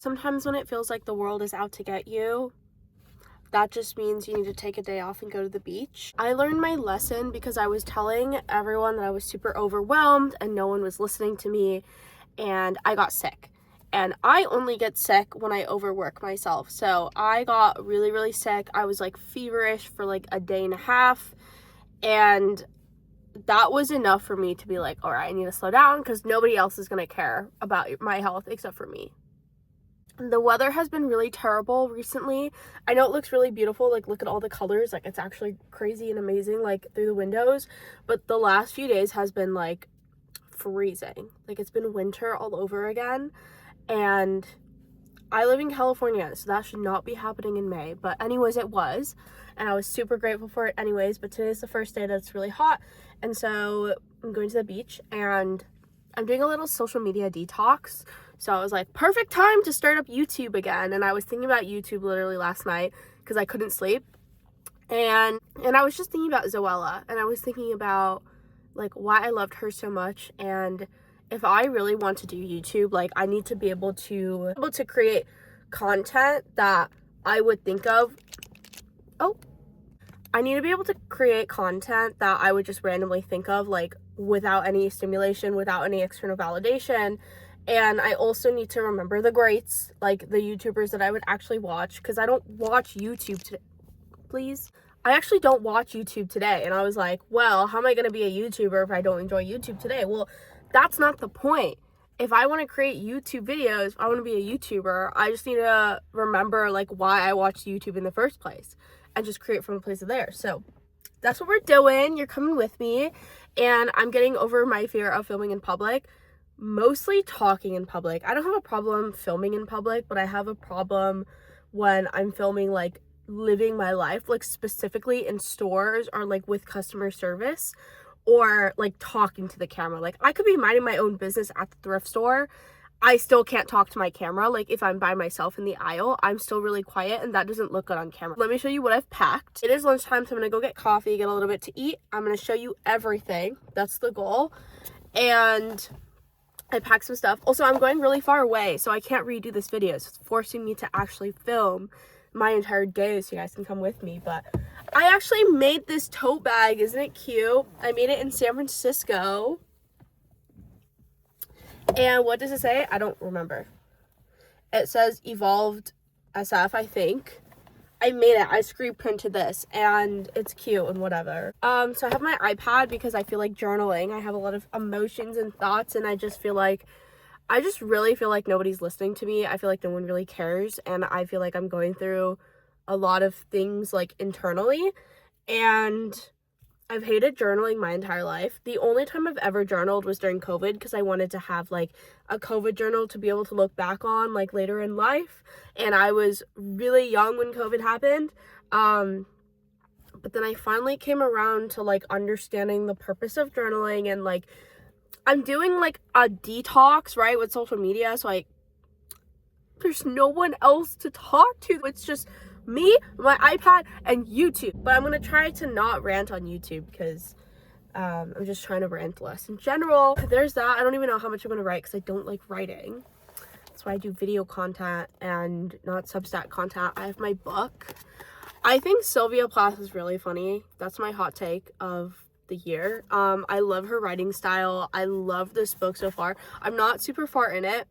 Sometimes when it feels like the world is out to get you, that just means you need to take a day off and go to the beach. I learned my lesson because I was telling everyone that I was super overwhelmed and no one was listening to me, and I got sick. And I only get sick when I overwork myself. So I got really, really sick. I was like feverish for like a day and a half. And that was enough for me to be like, all right, I need to slow down because nobody else is going to care about my health except for me. The weather has been really terrible recently. I know it looks really beautiful, like look at all the colors, like it's actually crazy and amazing like through the windows, but the last few days has been like freezing. Like it's been winter all over again, and I live in California, so that should not be happening in May, but anyways it was, and I was super grateful for it anyways. But today's the first day that's really hot, and so I'm going to the beach and I'm doing a little social media detox. So I was like, perfect time to start up YouTube again. And I was thinking about YouTube literally last night because I couldn't sleep. And I was just thinking about Zoella, and I was thinking about like why I loved her so much. And if I really want to do YouTube, like I need to be able to create content that I would think of. I need to be able to create content that I would just randomly think of, like without any stimulation, without any external validation. And I also need to remember the greats, like the YouTubers that I would actually watch, because I don't watch YouTube today. Please. I actually don't watch YouTube today. And I was like, well, how am I going to be a YouTuber if I don't enjoy YouTube today? Well, that's not the point. If I want to create YouTube videos, if I want to be a YouTuber, I just need to remember like why I watched YouTube in the first place and just create from a place of there. So that's what we're doing. You're coming with me, and I'm getting over my fear of filming in public, mostly talking in public. I don't have a problem filming in public, but I have a problem when I'm filming like living my life, like specifically in stores or like with customer service, or like talking to the camera. Like I could be minding my own business at the thrift store, I still can't talk to my camera. Like if I'm by myself in the aisle, I'm still really quiet, and that doesn't look good on camera. Let me show you what I've packed. It is lunchtime, so I'm gonna go get coffee, get a little bit to eat. I'm gonna show you everything. That's the goal. And I packed some stuff. Also, I'm going really far away, so I can't redo this video. So it's forcing me to actually film my entire day so you guys can come with me. But I actually made this tote bag. Isn't it cute? I made it in San Francisco. And what does it say? I don't remember. It says Evolved SF, I think. I made it. I screen printed this, and it's cute and whatever. So I have my iPad because I feel like journaling. I have a lot of emotions and thoughts, and I just really feel like nobody's listening to me. I feel like no one really cares, and I feel like I'm going through a lot of things like internally, and I've hated journaling my entire life. The only time I've ever journaled was during COVID because I wanted to have like a COVID journal to be able to look back on like later in life. And I was really young when COVID happened. But then I finally came around to like understanding the purpose of journaling, and like I'm doing like a detox, right, with social media. So like there's no one else to talk to. It's just me, my iPad, and YouTube. But I'm gonna try to not rant on YouTube because I'm just trying to rant less in general. There's that. I don't even know how much I'm gonna write because I don't like writing. That's why I do video content and not Substack content. I have my book. I think Sylvia Plath is really funny. That's my hot take of the year. I love her writing style. I love this book so far. I'm not super far in it.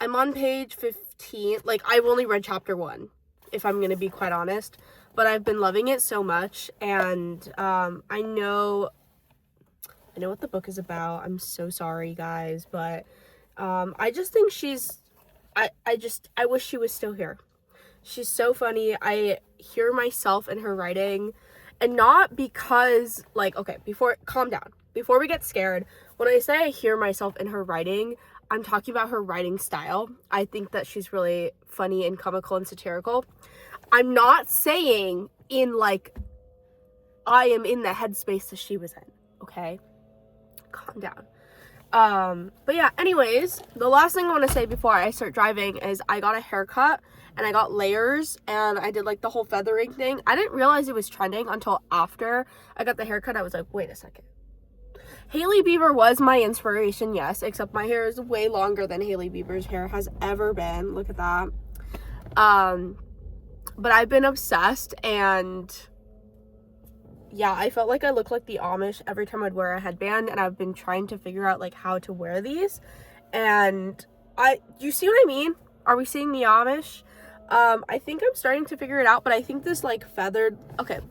I'm on page 15. Like I've only read chapter 1, if I'm gonna be quite honest, but I've been loving it so much. And I know what the book is about. I'm so sorry guys, but I just think I wish she was still here. She's so funny. I hear myself in her writing, and not because like, okay, calm down before we get scared. When I say I hear myself in her writing, I'm talking about her writing style. I think that she's really funny and comical and satirical. I'm not saying in like I am in the headspace that she was in, okay? Calm down. But yeah, anyways, the last thing I want to say before I start driving is I got a haircut, and I got layers, and I did like the whole feathering thing. I didn't realize it was trending until after I got the haircut. I was like, wait a second. Hailey Bieber was my inspiration, yes, except my hair is way longer than Hailey Bieber's hair has ever been. Look at that. But I've been obsessed, and yeah, I felt like I looked like the Amish every time I'd wear a headband, and I've been trying to figure out like how to wear these. And you see what I mean? Are we seeing the Amish? I think I'm starting to figure it out, but I think this like feathered, okay,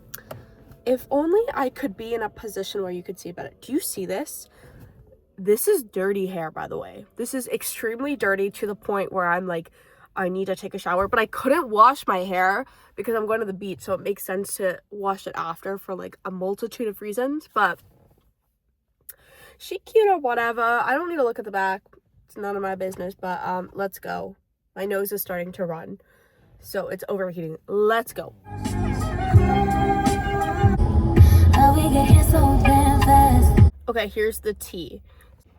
if only I could be in a position where you could see better. Do you see this? This is dirty hair, by the way. This is extremely dirty to the point where I'm like, I need to take a shower, but I couldn't wash my hair because I'm going to the beach, so it makes sense to wash it after for like a multitude of reasons. But she cute or whatever. I don't need to look at the back. It's none of my business, but let's go. My nose is starting to run, so it's overheating. Let's go. Okay, here's the tea.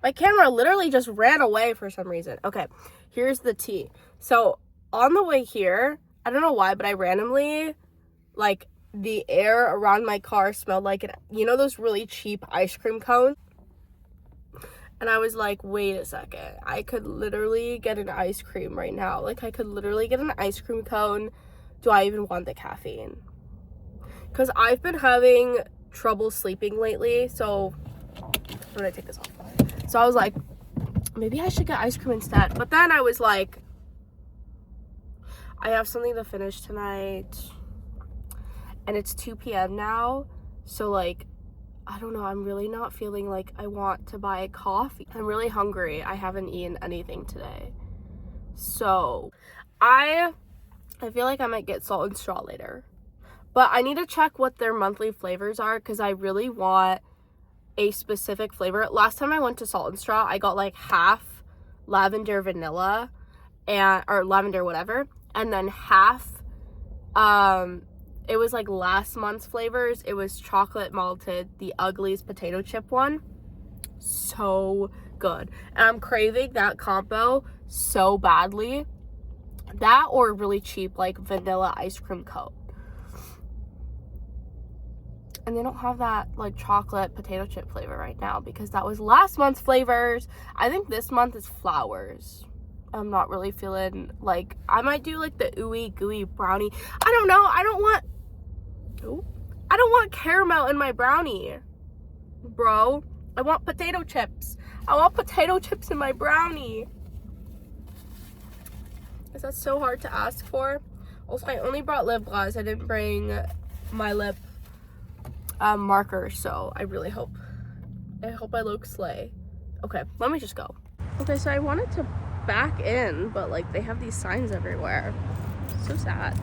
My camera literally just ran away for some reason. Okay, here's the tea. So on the way here, I don't know why, but I randomly, like, the air around my car smelled like you know those really cheap ice cream cones? And I was like, wait a second, I could literally get an ice cream right now. Like, I could literally get an ice cream cone. Do I even want the caffeine? Because I've been having trouble sleeping lately, so I'm gonna take this off. So I was like, maybe I should get ice cream instead. But then I was like, I have something to finish tonight, and it's 2 p.m. now, so like, I don't know, I'm really not feeling like I want to buy a coffee. I'm really hungry. I haven't eaten anything today. So I feel like I might get Salt and Straw later. But I need to check what their monthly flavors are, because I really want a specific flavor. Last time I went to Salt and Straw, I got like half lavender vanilla or lavender whatever, and then half it was like last month's flavors. It was chocolate malted, the Uglies potato chip one. So good. And I'm craving that combo so badly. That or really cheap like vanilla ice cream cone. And they don't have that like chocolate potato chip flavor right now because that was last month's flavors. I think this month is flowers. I'm not really feeling like, I might do like the ooey gooey brownie. I don't know. I don't want caramel in my brownie, bro. I want potato chips. I want potato chips in my brownie. Is that so hard to ask for? Also, I only brought lip gloss. I didn't bring my lip marker, so I really hope I look slay. Okay, let me just go. Okay, so I wanted to back in, but like they have these signs everywhere. So sad.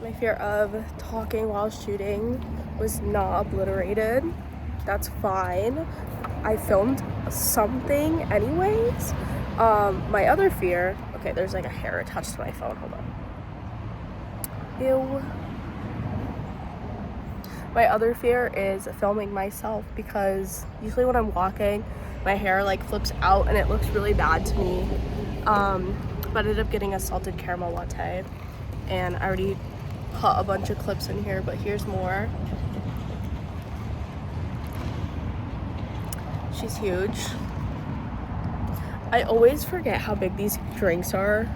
My fear of talking while shooting was not obliterated. That's fine. I filmed something anyways. My other fear, okay, there's like a hair attached to my phone. Hold on. Ew. My other fear is filming myself because usually when I'm walking, my hair like flips out and it looks really bad to me. But I ended up getting a salted caramel latte, and I already put a bunch of clips in here, but here's more. She's huge. I always forget how big these drinks are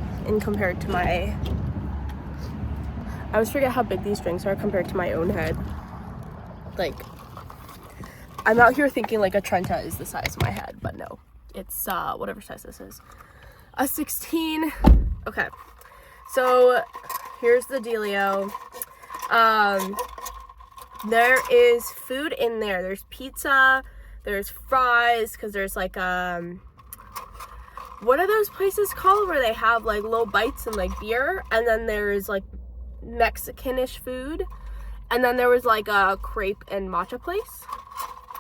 compared to my own head. Like, I'm out here thinking like a Trenta is the size of my head, but no, it's whatever size this is, a 16. Okay, so here's the dealio. There is food in there. There's pizza, there's fries, because there's like what are those places called where they have like little bites and like beer, and then there's like Mexicanish food, And then there was like a crepe and matcha place.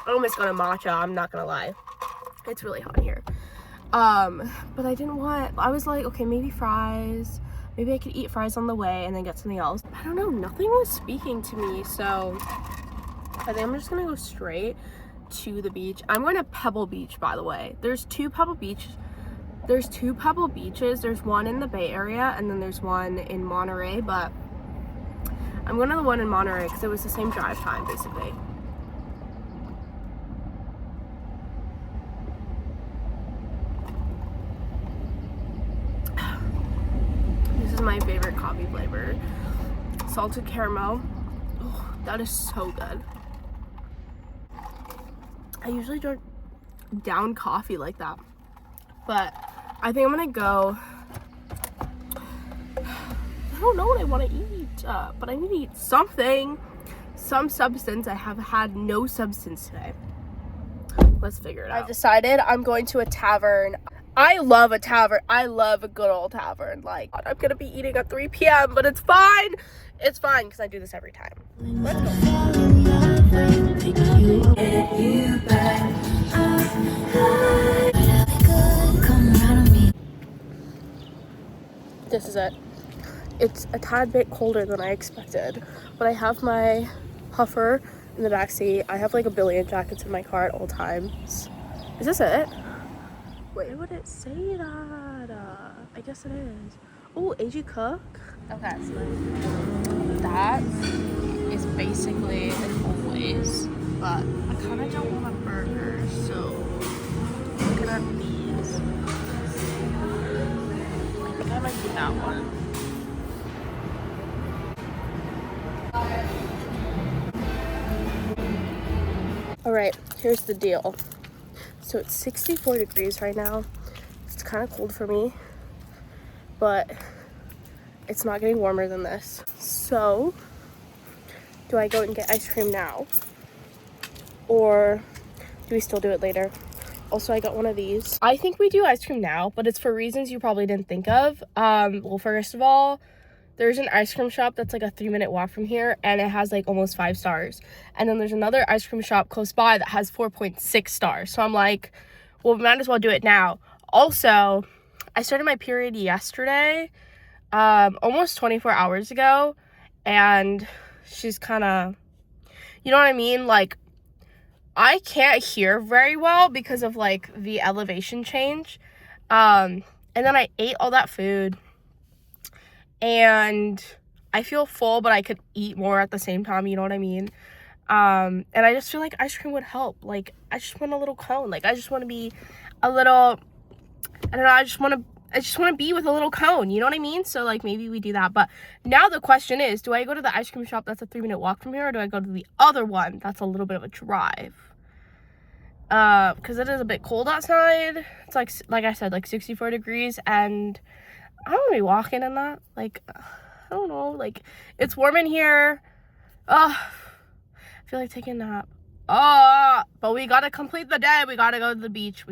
I almost got a matcha, I'm not gonna lie. It's really hot here. But I was like, okay, maybe fries. Maybe I could eat fries on the way and then get something else. I don't know, nothing was speaking to me, so I think I'm just gonna go straight to the beach. I'm going to Pebble Beach, by the way. There's two Pebble beaches. There's one in the Bay Area and then there's one in Monterey, but I'm going to the one in Monterey because it was the same drive time, basically. This is my favorite coffee flavor. Salted caramel. Oh, that is so good. I usually don't down coffee like that, but I think I'm gonna go. I don't know what I want to eat, but I need to eat something, some substance. I have had no substance today. Let's figure it out. I've decided I'm going to a tavern. I love a tavern. I love a good old tavern. Like, I'm gonna be eating at 3 p.m., but it's fine. It's fine because I do this every time. Let's go. This is it. It's a tad bit colder than I expected, but I have my puffer in the back seat. I have like a billion jackets in my car at all times. Is this it? Why would it say that? I guess it is. Oh, AG Cook. Okay, so that is basically like always, but I kind of don't want a burger, so I'm looking at these. I think I might do that one. All right, here's the deal. So it's 64 degrees right now. It's kind of cold for me, but it's not getting warmer than this. So do I go and get ice cream now, or do we still do it later? Also, I got one of these. I think we do ice cream now, but it's for reasons you probably didn't think of. Well, first of all, there's an ice cream shop that's like a 3-minute walk from here, and it has like almost 5 stars. And then there's another ice cream shop close by that has 4.6 stars. So I'm like, well, we might as well do it now. Also, I started my period yesterday, almost 24 hours ago, and she's kind of, you know what I mean? Like, I can't hear very well because of like the elevation change. And then I ate all that food, and I feel full, but I could eat more at the same time, you know what I mean? And I just feel like ice cream would help. Like, I just want a little cone. Like, I just want to be a little, I don't know, I just want to be with a little cone, you know what I mean? So, like, maybe we do that. But now the question is, do I go to the ice cream shop that's a 3-minute walk from here, or do I go to the other one that's a little bit of a drive? Because it is a bit cold outside. It's like I said, like 64 degrees, and I don't want to be walking in that. Like, I don't know. Like, it's warm in here. I feel like taking a nap. But we gotta complete the day. We gotta go to the beach.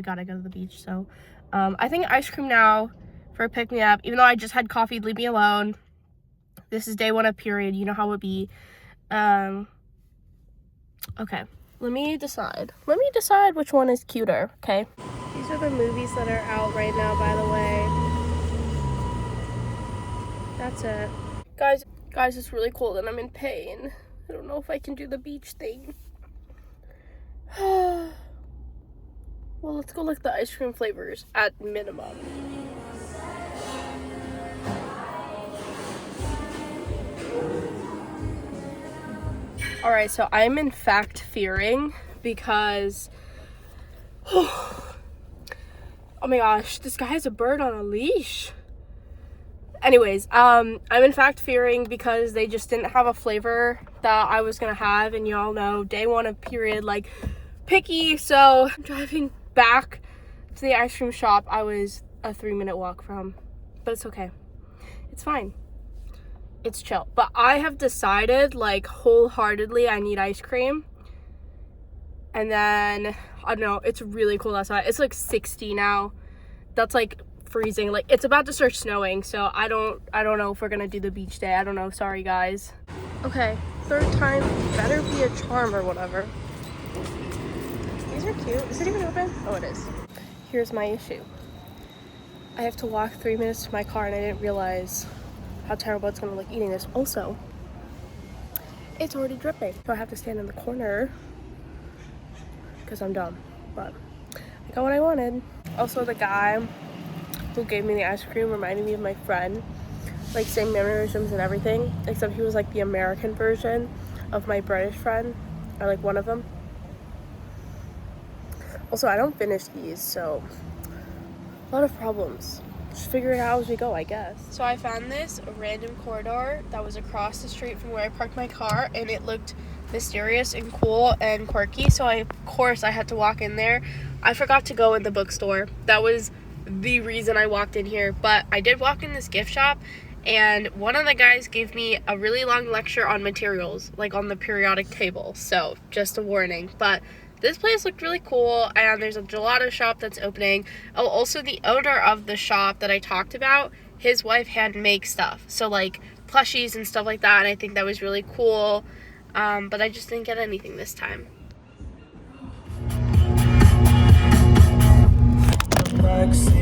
So, I think ice cream now for a pick-me-up. Even though I just had coffee, leave me alone. This is day 1 of period. You know how it would be. Okay. Let me decide which one is cuter, okay? These are the movies that are out right now, by the way. That's it. Guys, it's really cold and I'm in pain. I don't know if I can do the beach thing. Well, let's go look at the ice cream flavors at minimum. All right, so I'm in fact fearing because, oh my gosh, this guy has a bird on a leash. Anyways, I'm in fact fearing because they just didn't have a flavor that I was gonna have, and y'all know day 1 of period, like, picky. So I'm driving back to the ice cream shop I was a 3-minute walk from, but it's okay. It's fine. It's chill. But I have decided, like, wholeheartedly I need ice cream. And then, I don't know, it's really cold outside. It's like 60 now. That's like freezing. Like, it's about to start snowing, so I don't know if we're gonna do the beach day. I don't know. Sorry, guys. Okay, third time better be a charm or whatever. These are cute. Is it even open? Oh, it is. Here's my issue. I have to walk 3 minutes to my car and I didn't realize how terrible it's gonna look eating this. Also, it's already dripping. So I have to stand in the corner because I'm dumb, but I got what I wanted. Also, the guy who gave me the ice cream reminded me of my friend, like same mannerisms and everything, except he was like the American version of my British friend, or like one of them. Also, I don't finish these, so a lot of problems. Just figure it out as we go, I guess. So I found this random corridor that was across the street from where I parked my car, and it looked mysterious and cool and quirky, so of course I had to walk in there. I forgot to go in the bookstore. That was the reason I walked in here, but I did walk in this gift shop, and one of the guys gave me a really long lecture on materials, like on the periodic table, so just a warning. But this place looked really cool, and there's a gelato shop that's opening. Oh, also the owner of the shop that I talked about, his wife hand makes stuff, so like plushies and stuff like that, and I think that was really cool. But I just didn't get anything this time. Backseat.